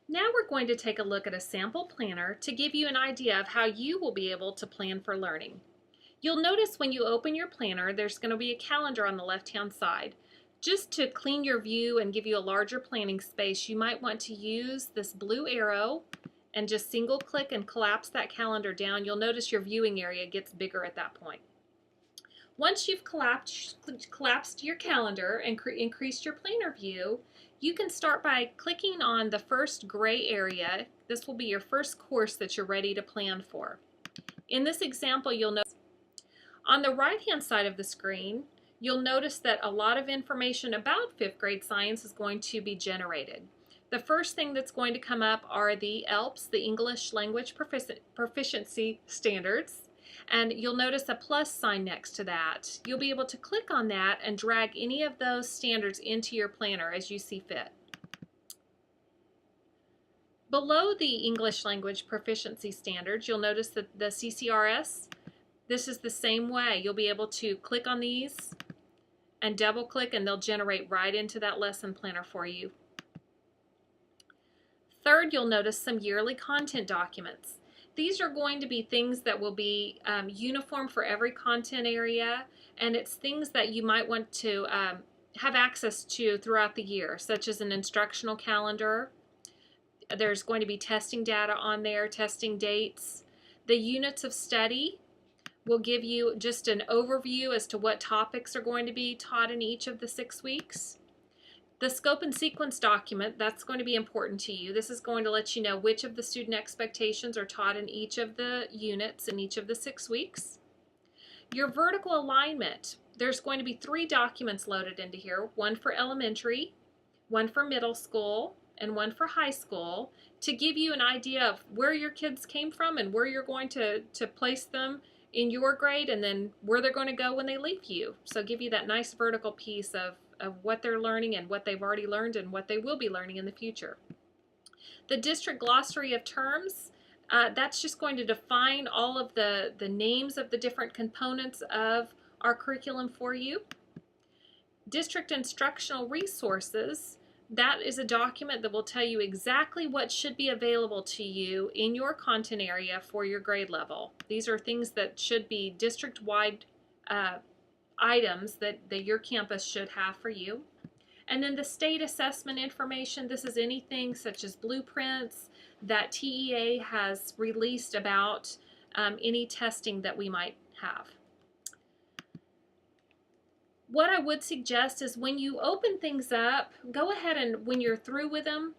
Now we're going to take a look at a sample planner to give you an idea of how you will be able to plan for learning. You'll notice when you open your planner, there's going to be a calendar on the left-hand side. Just to clean your view and give you a larger planning space, you might want to use this blue arrow and just single click and collapse that calendar down. You'll notice your viewing area gets bigger at that point. Once you've collapsed your calendar and increased your planner view, you can start by clicking on the first gray area. This will be your first course that you're ready to plan for. In this example, you'll notice on the right-hand side of the screen, you'll notice that a lot of information about 5th grade science is going to be generated. The first thing that's going to come up are the ELPS, the English Language Proficiency Standards. And you'll notice a plus sign next to that. You'll be able to click on that and drag any of those standards into your planner as you see fit. Below the English Language Proficiency Standards, you'll notice that the CCRS, this is the same way. You'll be able to click on these and double click and they'll generate right into that lesson planner for you. Third, you'll notice some yearly content documents. These are going to be things that will be uniform for every content area, and it's things that you might want to have access to throughout the year, such as an instructional calendar. There's going to be testing data on there, testing dates. The units of study will give you just an overview as to what topics are going to be taught in each of the 6 weeks. The scope and sequence document, that's going to be important to you. This is going to let you know which of the student expectations are taught in each of the units in each of the 6 weeks. Your vertical alignment, there's going to be 3 documents loaded into here, one for elementary, one for middle school, and one for high school, to give you an idea of where your kids came from and where you're going to place them in your grade, and then where they're going to go when they leave you. So give you that nice vertical piece of what they're learning and what they've already learned and what they will be learning in the future. The district glossary of terms, that's just going to define all of the names of the different components of our curriculum for you. District instructional resources, that is a document that will tell you exactly what should be available to you in your content area for your grade level. These are things that should be district-wide items that your campus should have for you. And then the state assessment information, this is anything such as blueprints that TEA has released about any testing that we might have. What I would suggest is when you open things up, go ahead and when you're through with them,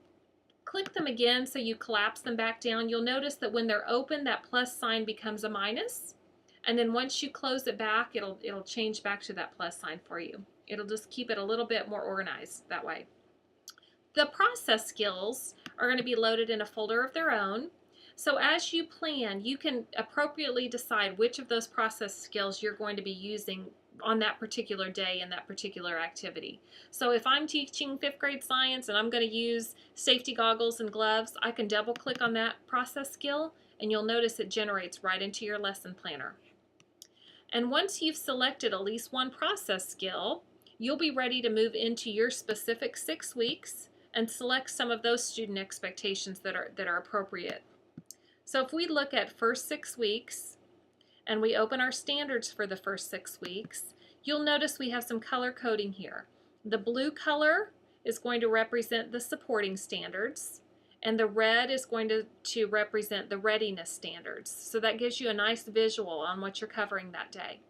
click them again so you collapse them back down. You'll notice that when they're open, that plus sign becomes a minus. And then once you close it back, it'll change back to that plus sign for you. It'll just keep it a little bit more organized that way. The process skills are going to be loaded in a folder of their own. So as you plan, you can appropriately decide which of those process skills you're going to be using on that particular day in that particular activity. So if I'm teaching 5th grade science and I'm going to use safety goggles and gloves, I can double click on that process skill and you'll notice it generates right into your lesson planner. And once you've selected at least one process skill, you'll be ready to move into your specific 6 weeks and select some of those student expectations that are appropriate. So if we look at first 6 weeks and we open our standards for the first 6 weeks, you'll notice we have some color coding here. The blue color is going to represent the supporting standards, and the red is going to represent the readiness standards. So that gives you a nice visual on what you're covering that day.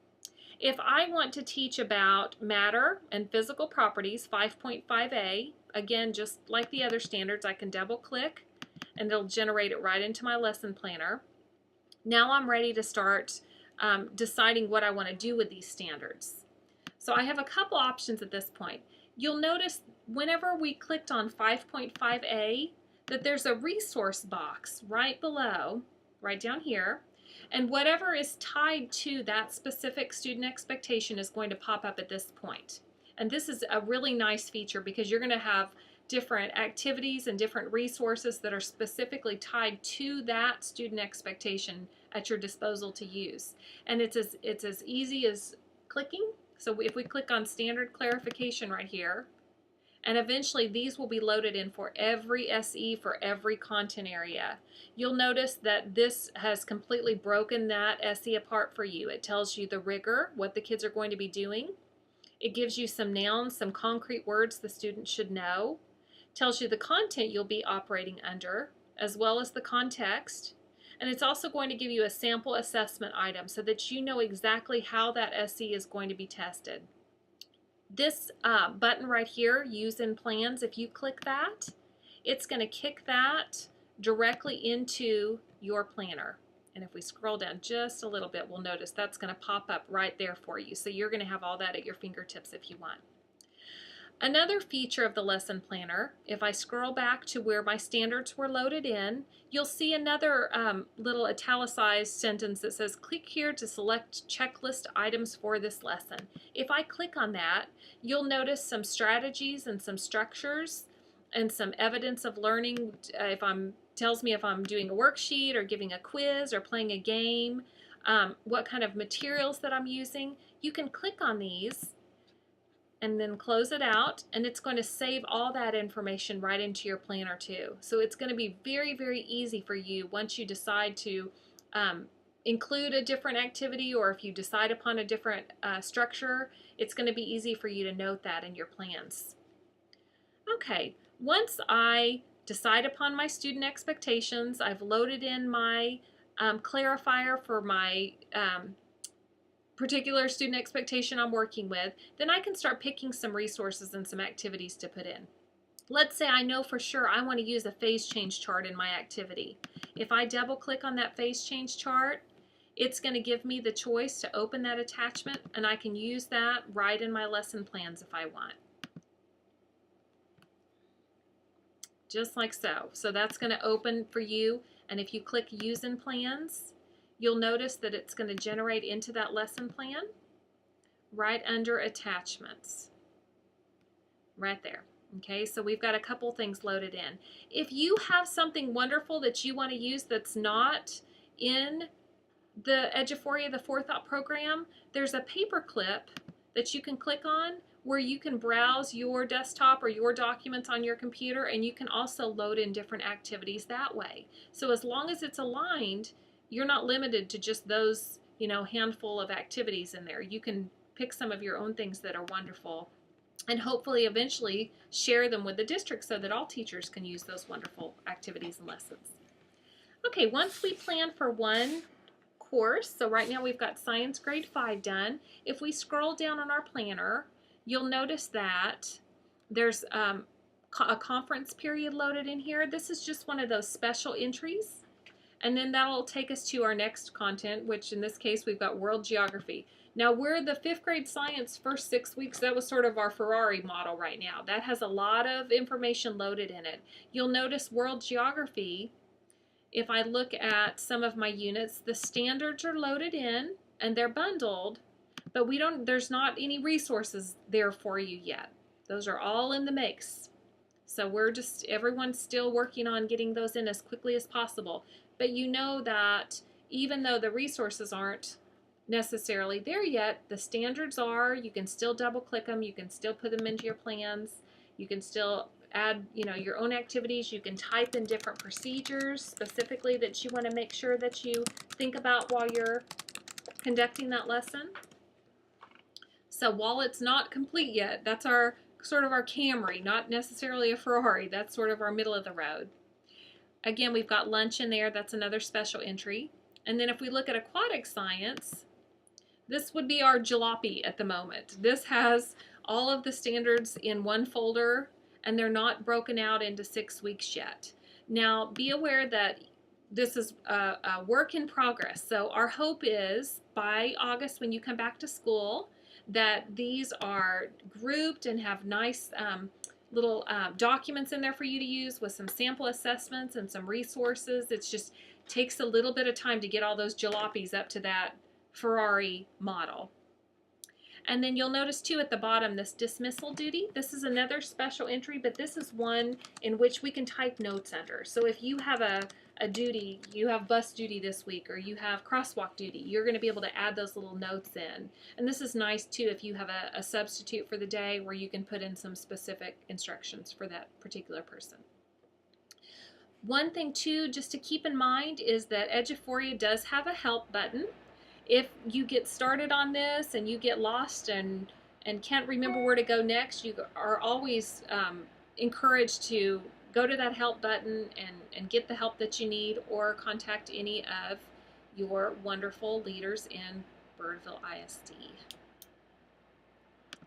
If I want to teach about matter and physical properties, 5.5a, again, just like the other standards, I can double click and it'll generate it right into my lesson planner. Now I'm ready to start deciding what I want to do with these standards. So I have a couple options at this point. You'll notice whenever we clicked on 5.5a that there's a resource box right below, right down here, and whatever is tied to that specific student expectation is going to pop up at this point. And this is a really nice feature because you're going to have different activities and different resources that are specifically tied to that student expectation at your disposal to use. And it's as easy as clicking. So if we click on standard clarification right here, And eventually these will be loaded in for every SE for every content area. You'll notice that this has completely broken that SE apart for you. It tells you the rigor, what the kids are going to be doing. It gives you some nouns, some concrete words the student should know. It tells you the content you'll be operating under, as well as the context. And it's also going to give you a sample assessment item so that you know exactly how that SE is going to be tested. This button right here, Use in Plans, if you click that, it's going to kick that directly into your planner. And if we scroll down just a little bit, we'll notice that's going to pop up right there for you. So you're going to have all that at your fingertips if you want. Another feature of the lesson planner, if I scroll back to where my standards were loaded in, you'll see another little italicized sentence that says, click here to select checklist items for this lesson. If I click on that, you'll notice some strategies and some structures and some evidence of learning. Tells me if I'm doing a worksheet or giving a quiz or playing a game, what kind of materials that I'm using. You can click on these and then close it out, and it's going to save all that information right into your planner too. So it's going to be very, very easy for you once you decide to include a different activity, or if you decide upon a different structure, it's going to be easy for you to note that in your plans. Okay, once I decide upon my student expectations, I've loaded in my clarifier for my particular student expectation I'm working with, then I can start picking some resources and some activities to put in. Let's say I know for sure I want to use a phase change chart in my activity. If I double click on that phase change chart, it's going to give me the choice to open that attachment, and I can use that right in my lesson plans if I want. Just like so. So that's going to open for you, and if you click Use in Plans, you'll notice that it's going to generate into that lesson plan right under Attachments. Right there. Okay, so we've got a couple things loaded in. If you have something wonderful that you want to use that's not in the Eduphoria, the Forethought program, there's a paperclip that you can click on where you can browse your desktop or your documents on your computer, and you can also load in different activities that way. So as long as it's aligned, you're not limited to just those, handful of activities in there. You can pick some of your own things that are wonderful and hopefully eventually share them with the district so that all teachers can use those wonderful activities and lessons. Okay, once we plan for one course, so right now we've got Science Grade 5 done. If we scroll down on our planner, you'll notice that there's a conference period loaded in here. This is just one of those special entries. And then that'll take us to our next content, which in this case we've got World Geography. Now we're the 5th grade science first 6 weeks. That was sort of our Ferrari model right now. That has a lot of information loaded in it. You'll notice World Geography, if I look at some of my units, the standards are loaded in and they're bundled, but there's not any resources there for you yet. Those are all in the mix. So everyone's still working on getting those in as quickly as possible. But you know that even though the resources aren't necessarily there yet, the standards are. You can still double click them. You can still put them into your plans. You can still add, your own activities. You can type in different procedures specifically that you want to make sure that you think about while you're conducting that lesson. So while it's not complete yet, that's sort of our Camry, not necessarily a Ferrari. That's sort of our middle of the road. Again, we've got lunch in there. That's another special entry. And then if we look at aquatic science, this would be our jalopy at the moment. This has all of the standards in one folder, and they're not broken out into 6 weeks yet. Now, be aware that this is a work in progress. So our hope is by August, when you come back to school, that these are grouped and have nice little documents in there for you to use with some sample assessments and some resources. It just takes a little bit of time to get all those jalopies up to that Ferrari model. And then you'll notice too at the bottom this dismissal duty. This is another special entry, but this is one in which we can type notes under. So if you have a duty, you have bus duty this week, or you have crosswalk duty, you're going to be able to add those little notes in. And this is nice too if you have a substitute for the day where you can put in some specific instructions for that particular person. One thing too, just to keep in mind, is that Eduphoria does have a help button. If you get started on this and you get lost and can't remember where to go next, you are always encouraged to go to that help button and get the help that you need, or contact any of your wonderful leaders in Birdville ISD.